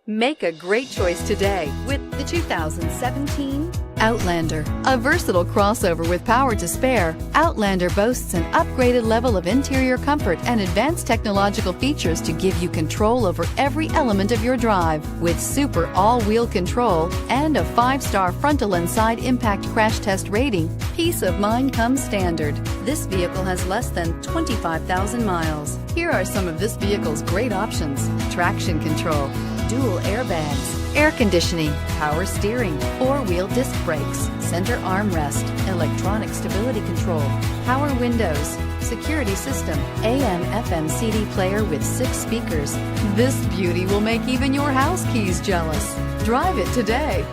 Make a great choice today with the 2017 Outlander. A versatile crossover with power to spare, Outlander boasts an upgraded level of interior comfort and advanced technological features to give you control over every element of your drive. With super all-wheel control and a 5-star frontal and side impact crash test rating, peace of mind comes standard. This vehicle has less than 25,000 miles. Here are some of this vehicle's great options: traction control, dual airbags, air conditioning, power steering, 4-wheel disc brakes, center armrest, electronic stability control, power windows, security system, AM/FM CD player with 6 speakers. This beauty will make even your house keys jealous. Drive it today.